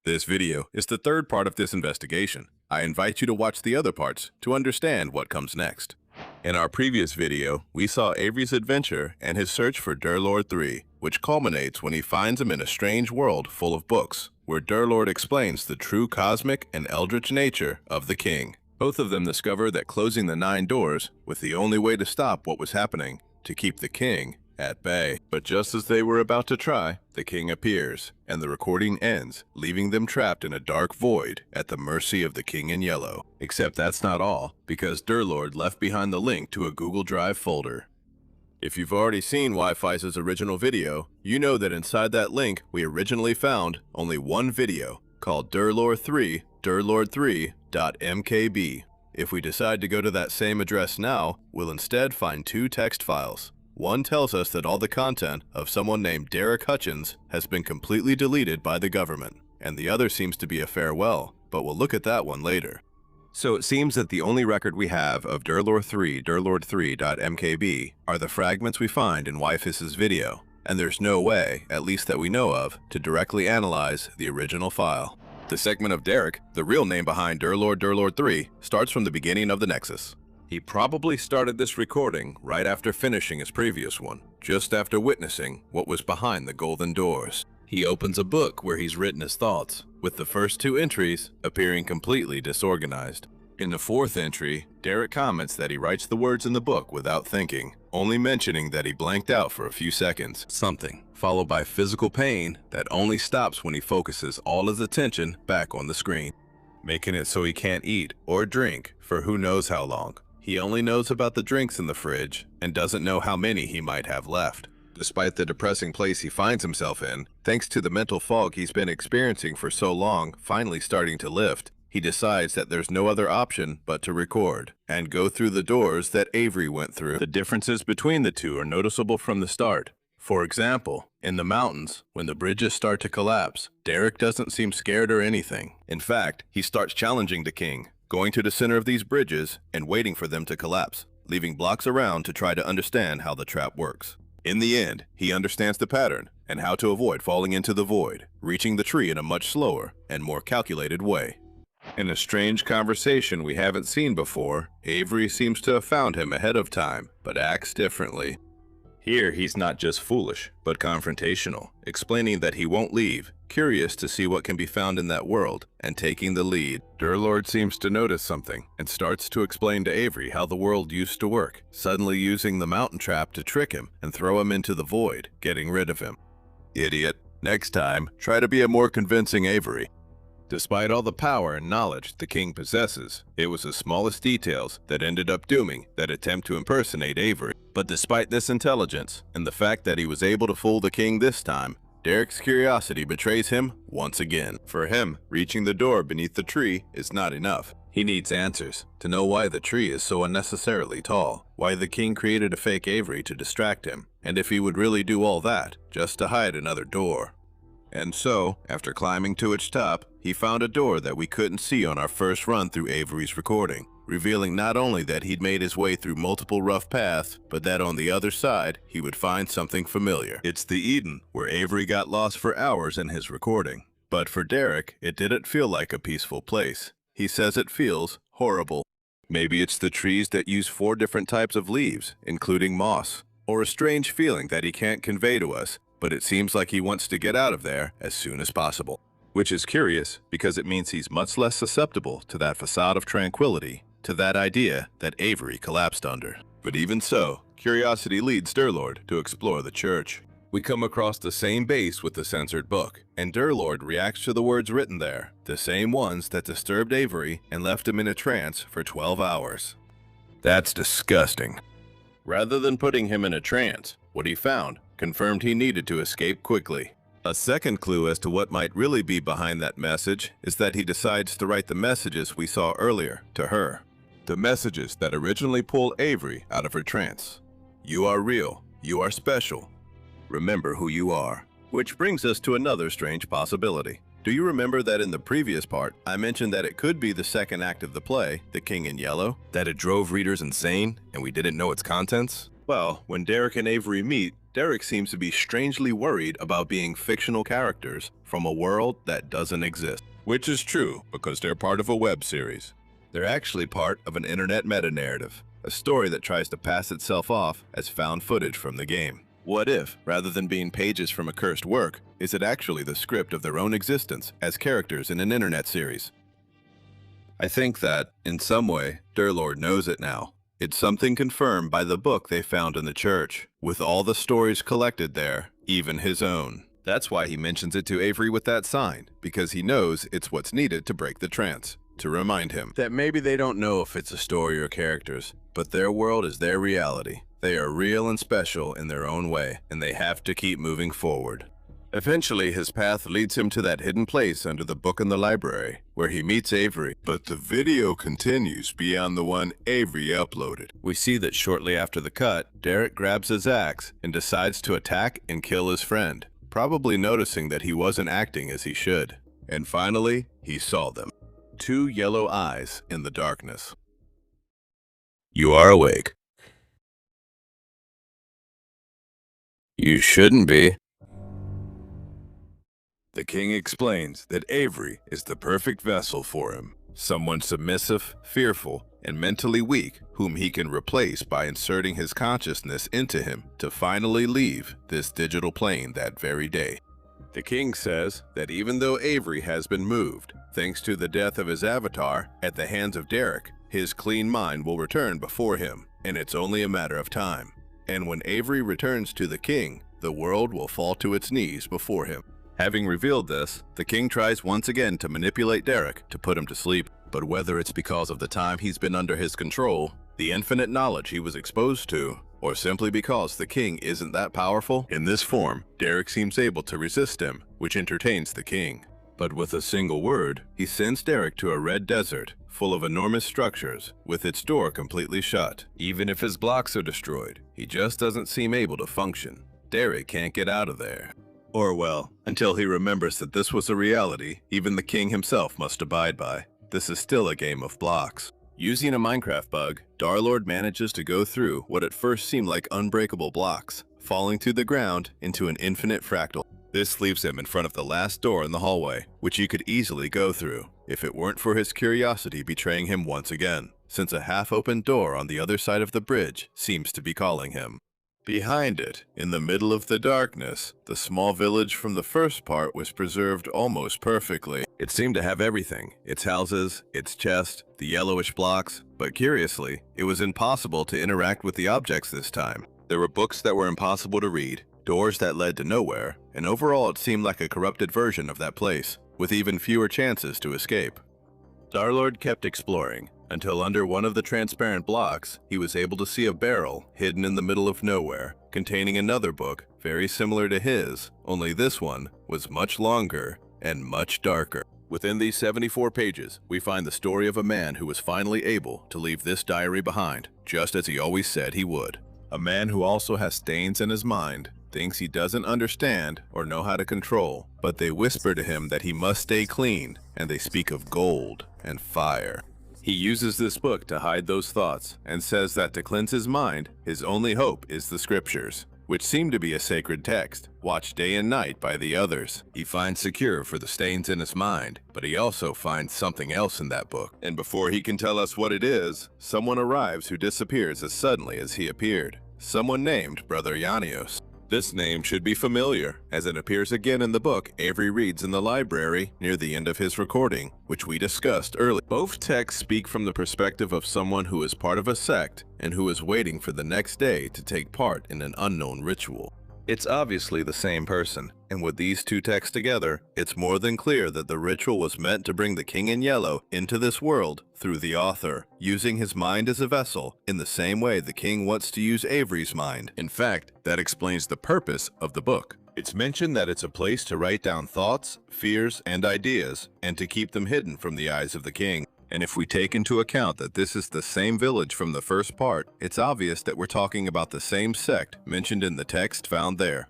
This video is the third part of this investigation. I invite you to watch the other parts to understand what comes next. In our previous video, we saw Avery's adventure and his search for Durlord 3, which culminates when he finds him in a strange world full of books, where Durlord explains the true cosmic and eldritch nature of the king. Both of them discover that closing the 9 doors was the only way to stop what was happening, to keep the king at bay. But just as they were about to try, the king appears, and the recording ends, leaving them trapped in a dark void at the mercy of the king in yellow. Except that's not all, because Durlord left behind the link to a Google Drive folder. If you've already seen Wi-Fi's original video, you know that inside that link we originally found only one video, called Durlord3.mkb. If we decide to go to that same address now, we'll instead find 2 text files. One tells us that all the content of someone named Derek Hutchins has been completely deleted by the government, and the other seems to be a farewell, but we'll look at that one later. So it seems that the only record we have of Durlord3.mkb are the fragments we find in Wi-Fi's video, and there's no way, at least that we know of, to directly analyze the original file. The segment of Derek, the real name behind Durlord 3, starts from the beginning of the Nexus. He probably started this recording right after finishing his previous one, just after witnessing what was behind the golden doors. He opens a book where he's written his thoughts, with the first 2 entries appearing completely disorganized. In the 4th entry, Derek comments that he writes the words in the book without thinking, only mentioning that he blanked out for a few seconds. Something, followed by physical pain that only stops when he focuses all his attention back on the screen, making it so he can't eat or drink for who knows how long. He only knows about the drinks in the fridge and doesn't know how many he might have left. Despite the depressing place he finds himself in, thanks to the mental fog he's been experiencing for so long finally starting to lift, he decides that there's no other option but to record and go through the doors that Avery went through. The differences between the 2 are noticeable from the start. For example, in the mountains, when the bridges start to collapse, Derek doesn't seem scared or anything. In fact, he starts challenging the king, going to the center of these bridges and waiting for them to collapse, leaving blocks around to try to understand how the trap works. In the end, he understands the pattern and how to avoid falling into the void, reaching the tree in a much slower and more calculated way. In a strange conversation we haven't seen before, Avery seems to have found him ahead of time, but acts differently. Here he's not just foolish, but confrontational, explaining that he won't leave, curious to see what can be found in that world, and taking the lead. Durlord seems to notice something, and starts to explain to Avery how the world used to work, suddenly using the mountain trap to trick him and throw him into the void, getting rid of him. Idiot. Next time, try to be a more convincing Avery. Despite all the power and knowledge the king possesses, it was the smallest details that ended up dooming that attempt to impersonate Avery. But despite this intelligence, and the fact that he was able to fool the king this time, Derek's curiosity betrays him once again. For him, reaching the door beneath the tree is not enough. He needs answers, to know why the tree is so unnecessarily tall, why the king created a fake Avery to distract him, and if he would really do all that just to hide another door. And so, after climbing to its top, he found a door that we couldn't see on our first run through Avery's recording, revealing not only that he'd made his way through multiple rough paths, but that on the other side, he would find something familiar. It's the Eden, where Avery got lost for hours in his recording. But for Derek, it didn't feel like a peaceful place. He says it feels horrible. Maybe it's the trees that use 4 different types of leaves, including moss, or a strange feeling that he can't convey to us, but it seems like he wants to get out of there as soon as possible. Which is curious, because it means he's much less susceptible to that facade of tranquility, to that idea that Avery collapsed under. But even so, curiosity leads Durlord to explore the church. We come across the same base with the censored book, and Durlord reacts to the words written there, the same ones that disturbed Avery and left him in a trance for 12 hours. That's disgusting. Rather than putting him in a trance, what he found confirmed he needed to escape quickly. A second clue as to what might really be behind that message is that he decides to write the messages we saw earlier to her. The messages that originally pulled Avery out of her trance. You are real. You are special. Remember who you are. Which brings us to another strange possibility. Do you remember that in the previous part, I mentioned that it could be the second act of the play, The King in Yellow, that it drove readers insane and we didn't know its contents? Well, when Derek and Avery meet, Derek seems to be strangely worried about being fictional characters from a world that doesn't exist. Which is true, because they're part of a web series. They're actually part of an internet meta-narrative, a story that tries to pass itself off as found footage from the game. What if, rather than being pages from a cursed work, is it actually the script of their own existence as characters in an internet series? I think that, in some way, Durlord knows it now. It's something confirmed by the book they found in the church, with all the stories collected there, even his own. That's why he mentions it to Avery with that sign, because he knows it's what's needed to break the trance, to remind him that maybe they don't know if it's a story or characters, but their world is their reality. They are real and special in their own way, and they have to keep moving forward. Eventually, his path leads him to that hidden place under the book in the library, where he meets Avery. But the video continues beyond the one Avery uploaded. We see that shortly after the cut, Derek grabs his axe and decides to attack and kill his friend, probably noticing that he wasn't acting as he should. And finally, he saw them. Two yellow eyes in the darkness. You are awake. You shouldn't be. The king explains that Avery is the perfect vessel for him, someone submissive, fearful, and mentally weak whom he can replace by inserting his consciousness into him to finally leave this digital plane that very day. The king says that even though Avery has been moved, thanks to the death of his avatar at the hands of Derek, his clean mind will return before him, and it's only a matter of time. And when Avery returns to the king, the world will fall to its knees before him. Having revealed this, the king tries once again to manipulate Derek to put him to sleep, but whether it's because of the time he's been under his control, the infinite knowledge he was exposed to, or simply because the king isn't that powerful, in this form, Derek seems able to resist him, which entertains the king. But with a single word, he sends Derek to a red desert, full of enormous structures, with its door completely shut. Even if his blocks are destroyed, he just doesn't seem able to function. Derek can't get out of there. Or well, until he remembers that this was a reality even the king himself must abide by. This is still a game of blocks. Using a Minecraft bug, Darlord manages to go through what at first seemed like unbreakable blocks, falling to the ground into an infinite fractal. This leaves him in front of the last door in the hallway, which he could easily go through, if it weren't for his curiosity betraying him once again, since a half-opened door on the other side of the bridge seems to be calling him. Behind it, in the middle of the darkness, the small village from the first part was preserved almost perfectly. It seemed to have everything, its houses, its chest, the yellowish blocks, but curiously, it was impossible to interact with the objects this time. There were books that were impossible to read, doors that led to nowhere, and overall it seemed like a corrupted version of that place, with even fewer chances to escape. Darlord kept exploring, until under one of the transparent blocks, he was able to see a barrel hidden in the middle of nowhere, containing another book very similar to his, only this one was much longer and much darker. Within these 74 pages, we find the story of a man who was finally able to leave this diary behind, just as he always said he would. A man who also has stains in his mind, things he doesn't understand or know how to control, but they whisper to him that he must stay clean, and they speak of gold and fire. He uses this book to hide those thoughts and says that to cleanse his mind, his only hope is the scriptures, which seem to be a sacred text, watched day and night by the others. He finds secure for the stains in his mind, but he also finds something else in that book. And before he can tell us what it is, someone arrives who disappears as suddenly as he appeared. Someone named Brother Ianios. This name should be familiar, as it appears again in the book Avery reads in the library near the end of his recording, which we discussed earlier. Both texts speak from the perspective of someone who is part of a sect and who is waiting for the next day to take part in an unknown ritual. It's obviously the same person, and with these two texts together, it's more than clear that the ritual was meant to bring the King in Yellow into this world through the author, using his mind as a vessel in the same way the King wants to use Avery's mind. In fact, that explains the purpose of the book. It's mentioned that it's a place to write down thoughts, fears, and ideas, and to keep them hidden from the eyes of the King. And if we take into account that this is the same village from the first part, it's obvious that we're talking about the same sect mentioned in the text found there.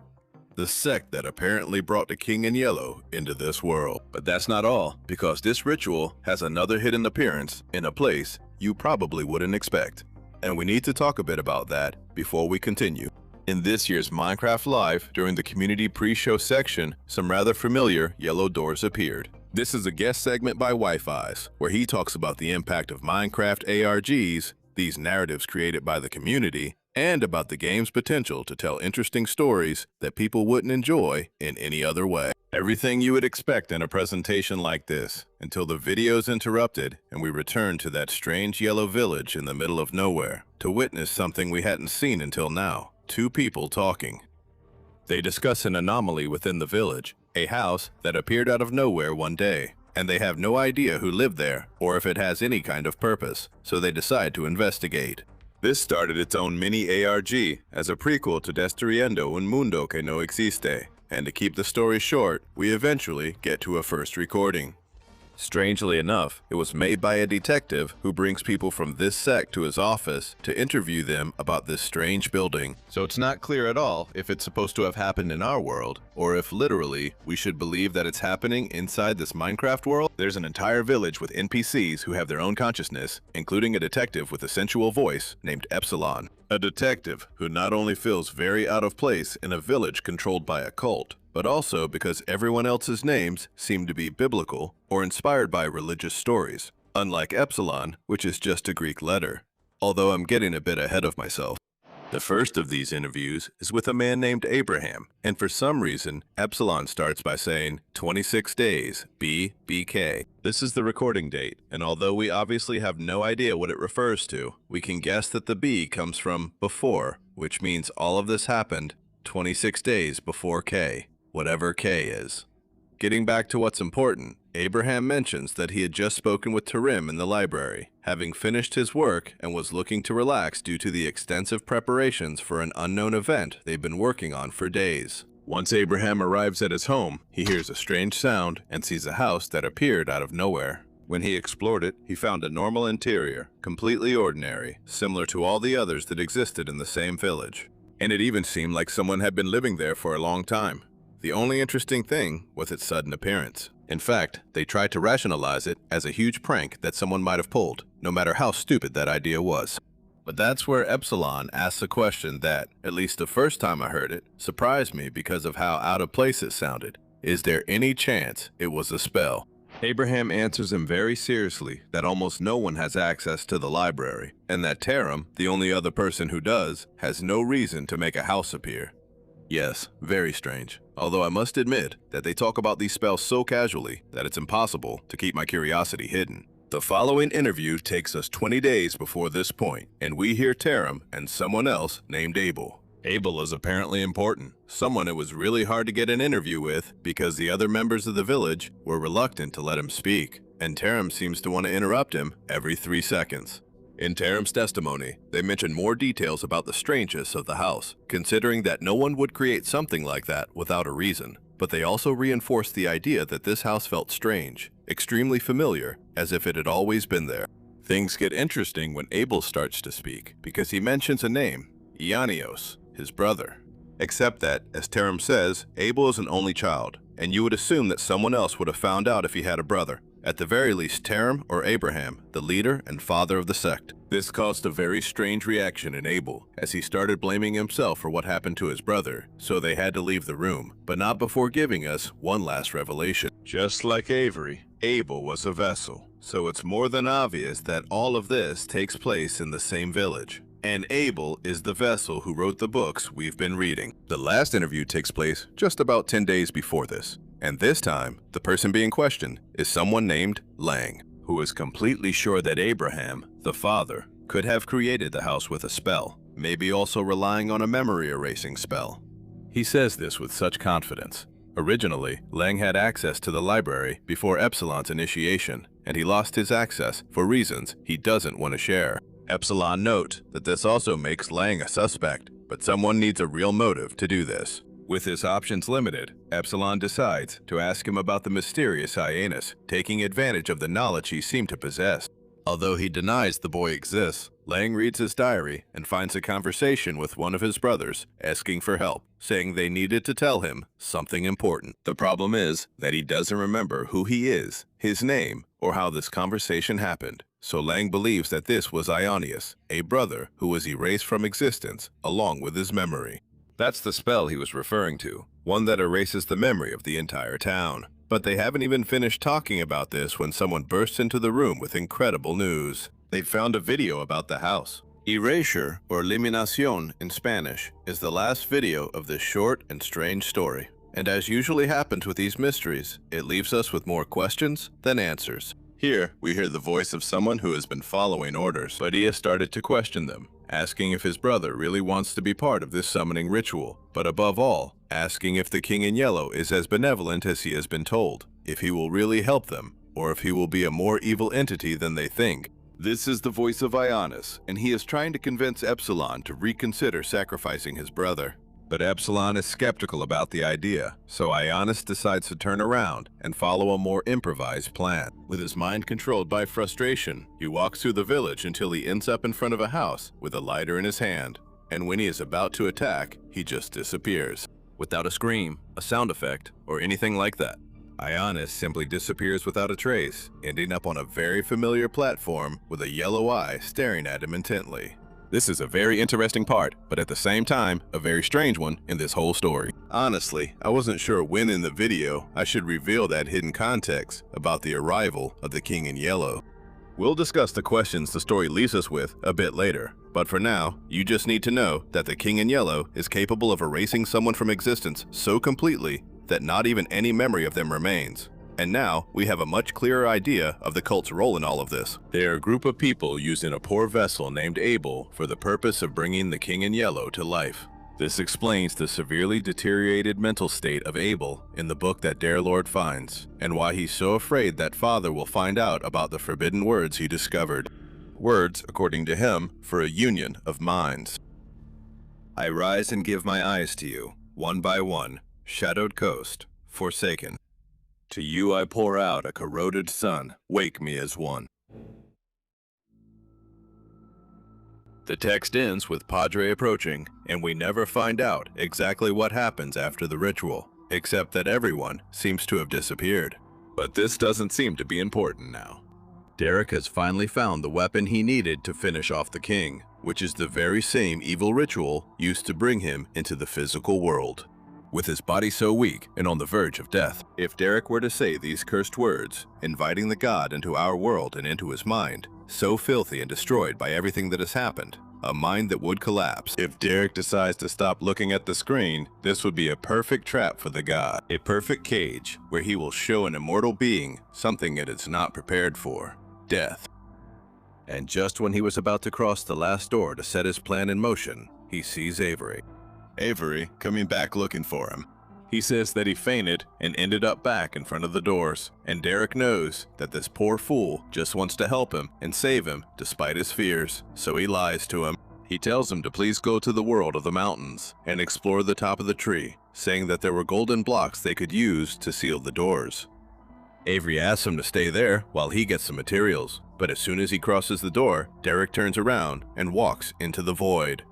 The sect that apparently brought the King in Yellow into this world. But that's not all, because this ritual has another hidden appearance in a place you probably wouldn't expect. And we need to talk a bit about that before we continue. In this year's Minecraft Live, during the community pre-show section, some rather familiar yellow doors appeared. This is a guest segment by Wi-Fi's, where he talks about the impact of Minecraft ARGs, these narratives created by the community, and about the game's potential to tell interesting stories that people wouldn't enjoy in any other way. Everything you would expect in a presentation like this, until the video's interrupted and we return to that strange yellow village in the middle of nowhere to witness something we hadn't seen until now. Two people talking. They discuss an anomaly within the village, a house that appeared out of nowhere one day, and they have no idea who lived there or if it has any kind of purpose, so they decide to investigate. This started its own mini ARG as a prequel to Destruyendo un mundo que no existe, and to keep the story short, we eventually get to a first recording. Strangely enough, it was made by a detective who brings people from this sect to his office to interview them about this strange building. So it's not clear at all if it's supposed to have happened in our world, or if literally we should believe that it's happening inside this Minecraft world. There's an entire village with NPCs who have their own consciousness, including a detective with a sensual voice named Epsilon. A detective who not only feels very out of place in a village controlled by a cult, but also because everyone else's names seem to be biblical or inspired by religious stories, unlike Epsilon, which is just a Greek letter. Although I'm getting a bit ahead of myself. The first of these interviews is with a man named Abraham, and for some reason, Epsilon starts by saying 26 days, BK. This is the recording date, and although we obviously have no idea what it refers to, we can guess that the B comes from before, which means all of this happened 26 days before K, whatever K is. Getting back to what's important, Abraham mentions that he had just spoken with Tarim in the library, having finished his work and was looking to relax due to the extensive preparations for an unknown event they've been working on for days. Once Abraham arrives at his home, he hears a strange sound and sees a house that appeared out of nowhere. When he explored it, he found a normal interior, completely ordinary, similar to all the others that existed in the same village. And it even seemed like someone had been living there for a long time. The only interesting thing was its sudden appearance. In fact, they tried to rationalize it as a huge prank that someone might have pulled, no matter how stupid that idea was. But that's where Epsilon asks a question that, at least the first time I heard it, surprised me because of how out of place it sounded. Is there any chance it was a spell? Abraham answers him very seriously that almost no one has access to the library, and that Tarim, the only other person who does, has no reason to make a house appear. Yes, very strange. Although I must admit that they talk about these spells so casually that it's impossible to keep my curiosity hidden. The following interview takes us 20 days before this point, and we hear Tarim and someone else named Abel. Abel is apparently important, someone it was really hard to get an interview with because the other members of the village were reluctant to let him speak, and Tarim seems to want to interrupt him every 3 seconds. In Tarim's testimony, they mention more details about the strangeness of the house, considering that no one would create something like that without a reason. But they also reinforce the idea that this house felt strange, extremely familiar, as if it had always been there. Things get interesting when Abel starts to speak, because he mentions a name, Ianios, his brother. Except that, as Tarim says, Abel is an only child, and you would assume that someone else would have found out if he had a brother. At the very least, Tarim or Abraham, the leader and father of the sect. This caused a very strange reaction in Abel, as he started blaming himself for what happened to his brother, so they had to leave the room, but not before giving us one last revelation. Just like Avery, Abel was a vessel, so it's more than obvious that all of this takes place in the same village. And Abel is the vessel who wrote the books we've been reading. The last interview takes place just about 10 days before this. And this time, the person being questioned is someone named Lang, who is completely sure that Abraham, the father, could have created the house with a spell, maybe also relying on a memory erasing spell. He says this with such confidence. Originally, Lang had access to the library before Epsilon's initiation, and he lost his access for reasons he doesn't want to share. Epsilon note that this also makes Lang a suspect, but someone needs a real motive to do this. With his options limited, Epsilon decides to ask him about the mysterious Ianios, taking advantage of the knowledge he seemed to possess. Although he denies the boy exists, Lang reads his diary and finds a conversation with one of his brothers asking for help, saying they needed to tell him something important. The problem is that he doesn't remember who he is, his name, or how this conversation happened. So Lang believes that this was Ianios, a brother who was erased from existence along with his memory. That's the spell he was referring to, one that erases the memory of the entire town. But they haven't even finished talking about this when someone bursts into the room with incredible news. They found a video about the house. Erasure, or eliminación in Spanish, is the last video of this short and strange story. And as usually happens with these mysteries, it leaves us with more questions than answers. Here, we hear the voice of someone who has been following orders, but he has started to question them, asking if his brother really wants to be part of this summoning ritual, but above all, asking if the King in Yellow is as benevolent as he has been told, if he will really help them, or if he will be a more evil entity than they think. This is the voice of Ianios, and he is trying to convince Epsilon to reconsider sacrificing his brother. But Epsilon is skeptical about the idea, so Ianios decides to turn around and follow a more improvised plan. With his mind controlled by frustration, he walks through the village until he ends up in front of a house with a lighter in his hand. And when he is about to attack, he just disappears. Without a scream, a sound effect, or anything like that. Ianios simply disappears without a trace, ending up on a very familiar platform with a yellow eye staring at him intently. This is a very interesting part, but at the same time, a very strange one in this whole story. Honestly, I wasn't sure when in the video I should reveal that hidden context about the arrival of the King in Yellow. We'll discuss the questions the story leaves us with a bit later, but for now, you just need to know that the King in Yellow is capable of erasing someone from existence so completely that not even any memory of them remains. And now, we have a much clearer idea of the cult's role in all of this. They are a group of people using a poor vessel named Abel for the purpose of bringing the King in Yellow to life. This explains the severely deteriorated mental state of Abel in the book that Darelord finds, and why he's so afraid that Father will find out about the forbidden words he discovered. Words, according to him, for a union of minds. I rise and give my eyes to you, one by one, shadowed coast, forsaken. To you I pour out a corroded sun, wake me as one. The text ends with Padre approaching, and we never find out exactly what happens after the ritual, except that everyone seems to have disappeared. But this doesn't seem to be important now. Derek has finally found the weapon he needed to finish off the king, which is the very same evil ritual used to bring him into the physical world. With his body so weak and on the verge of death, if Derek were to say these cursed words, inviting the god into our world and into his mind, so filthy and destroyed by everything that has happened, a mind that would collapse. If Derek decides to stop looking at the screen, this would be a perfect trap for the god, a perfect cage where he will show an immortal being something it is not prepared for, death. And just when he was about to cross the last door to set his plan in motion, he sees Avery. Avery coming back looking for him. He says that he fainted and ended up back in front of the doors, and Derek knows that this poor fool just wants to help him and save him despite his fears, so he lies to him. He tells him to please go to the world of the mountains and explore the top of the tree, saying that there were golden blocks they could use to seal the doors. Avery asks him to stay there while he gets some materials, but as soon as he crosses the door, Derek turns around and walks into the void.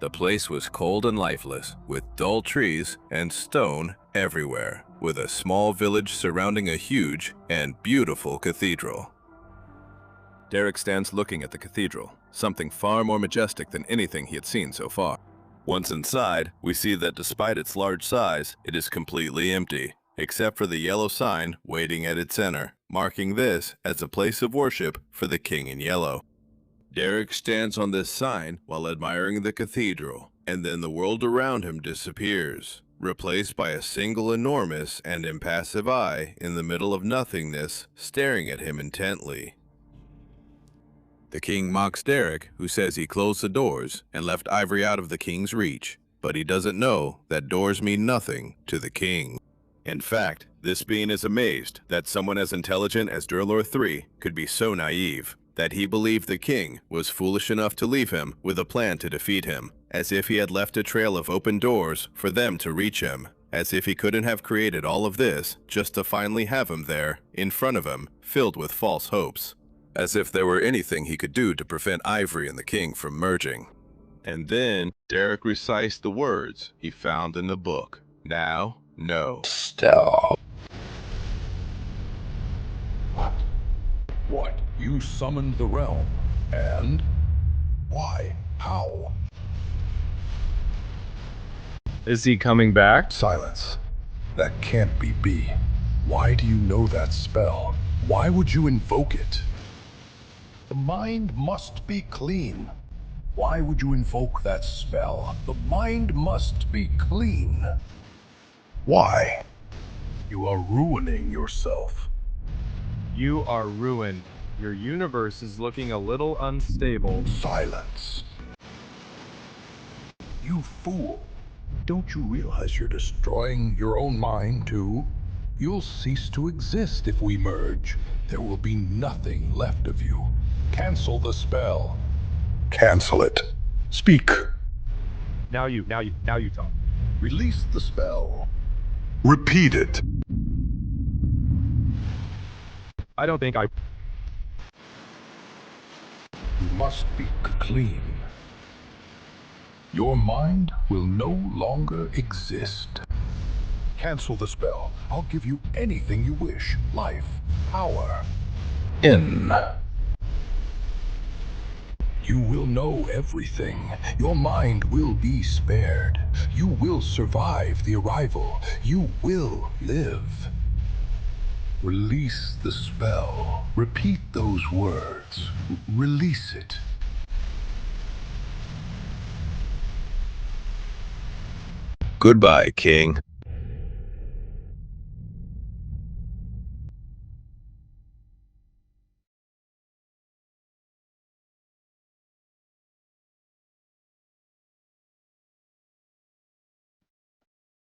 The place was cold and lifeless, with dull trees and stone everywhere, with a small village surrounding a huge and beautiful cathedral. Derek stands looking at the cathedral, something far more majestic than anything he had seen so far. Once inside, we see that despite its large size, it is completely empty, except for the yellow sign waiting at its center, marking this as a place of worship for the King in Yellow. Derek stands on this sign while admiring the cathedral, and then the world around him disappears, replaced by a single enormous and impassive eye in the middle of nothingness staring at him intently. The king mocks Derek, who says he closed the doors and left Ivory out of the king's reach, but he doesn't know that doors mean nothing to the king. In fact, this being is amazed that someone as intelligent as Durlor III could be so naive, that he believed the king was foolish enough to leave him with a plan to defeat him, as if he had left a trail of open doors for them to reach him, as if he couldn't have created all of this just to finally have him there, in front of him, filled with false hopes, as if there were anything he could do to prevent Ivory and the king from merging. And then Derek recites the words he found in the book. Now, no. Stop. What? You summoned the realm, and? Why? How? Is he coming back? Silence. That can't be B. Why do you know that spell? Why would you invoke it? The mind must be clean. Why would you invoke that spell? The mind must be clean. Why? You are ruining yourself. You are ruined. Your universe is looking a little unstable. Silence. You fool. Don't you realize you're destroying your own mind, too? You'll cease to exist if we merge. There will be nothing left of you. Cancel the spell. Cancel it. Speak. Now you talk. Release the spell. Repeat it. I don't think I... You must be clean. Your mind will no longer exist. Cancel the spell. I'll give you anything you wish. Life, power. In. You will know everything. Your mind will be spared. You will survive the arrival. You will live. Release the spell. Repeat those words. Release it. Goodbye, King.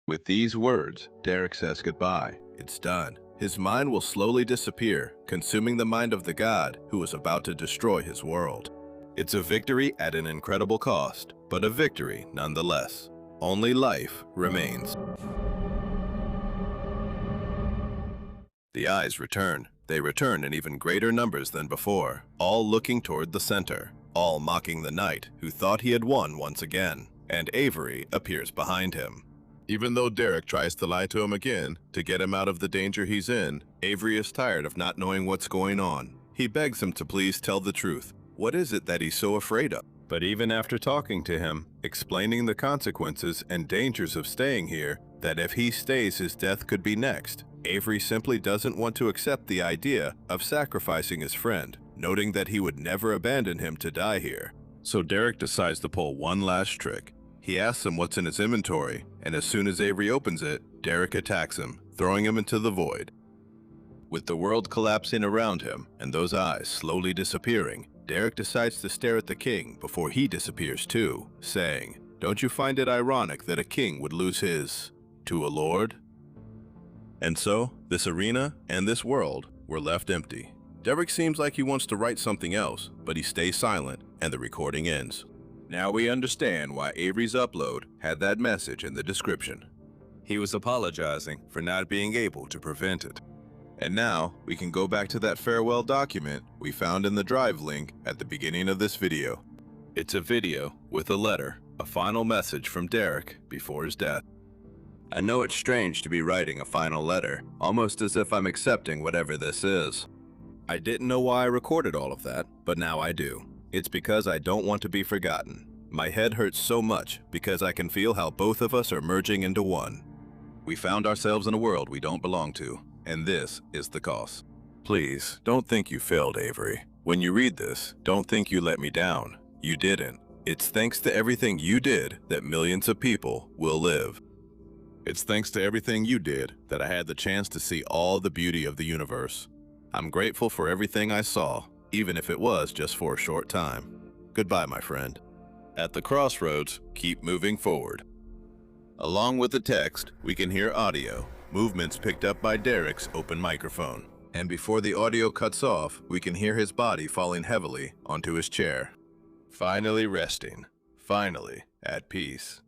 With these words, Derek says goodbye. It's done. His mind will slowly disappear, consuming the mind of the god who was about to destroy his world. It's a victory at an incredible cost, but a victory nonetheless. Only life remains. The eyes return. They return in even greater numbers than before, all looking toward the center, all mocking the knight who thought he had won once again, and Avery appears behind him. Even though Derek tries to lie to him again, to get him out of the danger he's in, Avery is tired of not knowing what's going on. He begs him to please tell the truth. What is it that he's so afraid of? But even after talking to him, explaining the consequences and dangers of staying here, that if he stays his death could be next, Avery simply doesn't want to accept the idea of sacrificing his friend, noting that he would never abandon him to die here. So Derek decides to pull one last trick. He asks him what's in his inventory, and as soon as Avery opens it, Derek attacks him, throwing him into the void. With the world collapsing around him and those eyes slowly disappearing, Derek decides to stare at the king before he disappears too, saying, "Don't you find it ironic that a king would lose his to a lord?" And so, this arena and this world were left empty. Derek seems like he wants to write something else, but he stays silent and the recording ends. Now we understand why Avery's upload had that message in the description. He was apologizing for not being able to prevent it. And now we can go back to that farewell document we found in the drive link at the beginning of this video. It's a video with a letter, a final message from Derek before his death. I know it's strange to be writing a final letter, almost as if I'm accepting whatever this is. I didn't know why I recorded all of that, but now I do. It's because I don't want to be forgotten. My head hurts so much because I can feel how both of us are merging into one. We found ourselves in a world we don't belong to, and this is the cost. Please, don't think you failed, Avery. When you read this, don't think you let me down. You didn't. It's thanks to everything you did that millions of people will live. It's thanks to everything you did that I had the chance to see all the beauty of the universe. I'm grateful for everything I saw, even if it was just for a short time. Goodbye, my friend. At the crossroads, keep moving forward. Along with the text, we can hear audio, movements picked up by Derek's open microphone. And before the audio cuts off, we can hear his body falling heavily onto his chair. Finally resting. Finally at peace.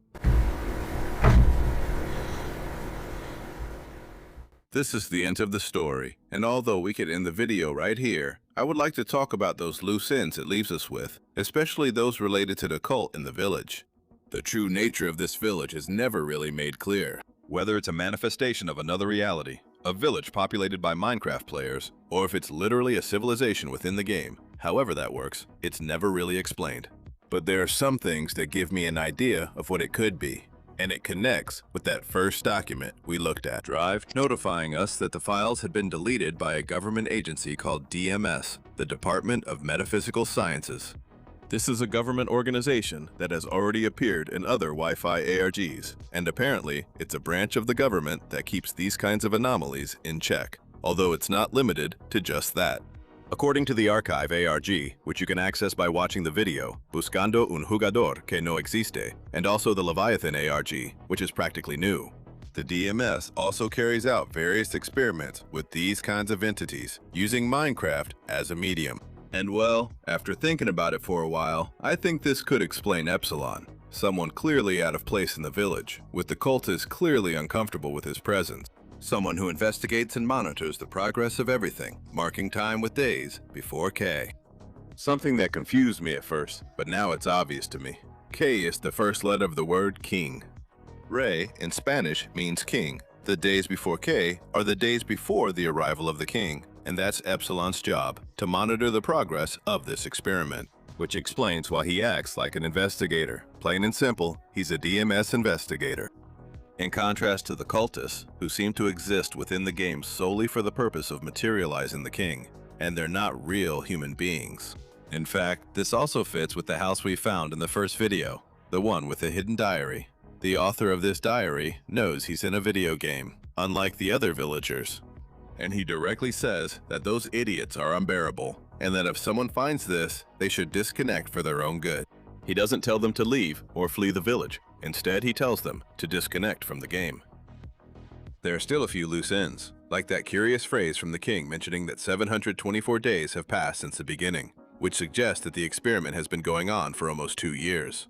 This is the end of the story, and although we could end the video right here, I would like to talk about those loose ends it leaves us with, especially those related to the cult in the village. The true nature of this village is never really made clear. Whether it's a manifestation of another reality, a village populated by Minecraft players, or if it's literally a civilization within the game, however that works, it's never really explained. But there are some things that give me an idea of what it could be, and it connects with that first document we looked at. Drive notifying us that the files had been deleted by a government agency called DMS, the Department of Metaphysical Sciences. This is a government organization that has already appeared in other Wi-Fi ARGs, and apparently it's a branch of the government that keeps these kinds of anomalies in check, although it's not limited to just that. According to the Archive ARG, which you can access by watching the video, Buscando un jugador que no existe, and also the Leviathan ARG, which is practically new. The DMS also carries out various experiments with these kinds of entities, using Minecraft as a medium. And well, after thinking about it for a while, I think this could explain Epsilon, someone clearly out of place in the village, with the cultists clearly uncomfortable with his presence. Someone who investigates and monitors the progress of everything, marking time with days before K. Something that confused me at first, but now it's obvious to me. K is the first letter of the word king. Rey in Spanish means king. The days before K are the days before the arrival of the king, and that's Epsilon's job, to monitor the progress of this experiment, which explains why he acts like an investigator. Plain and simple, he's a DMS investigator. In contrast to the cultists, who seem to exist within the game solely for the purpose of materializing the king, and they're not real human beings. In fact, this also fits with the house we found in the first video, the one with the hidden diary. The author of this diary knows he's in a video game, unlike the other villagers. And he directly says that those idiots are unbearable, and that if someone finds this, they should disconnect for their own good. He doesn't tell them to leave or flee the village. Instead, he tells them to disconnect from the game. There are still a few loose ends, like that curious phrase from the king mentioning that 724 days have passed since the beginning, which suggests that the experiment has been going on for almost 2 years.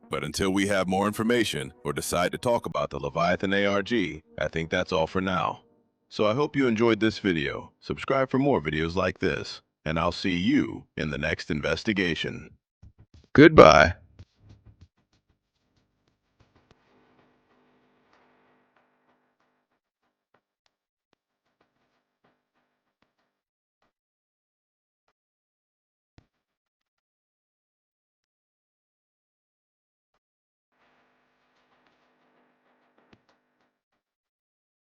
But until we have more information or decide to talk about the Leviathan ARG, I think that's all for now. So I hope you enjoyed this video. Subscribe for more videos like this, and I'll see you in the next investigation. Goodbye.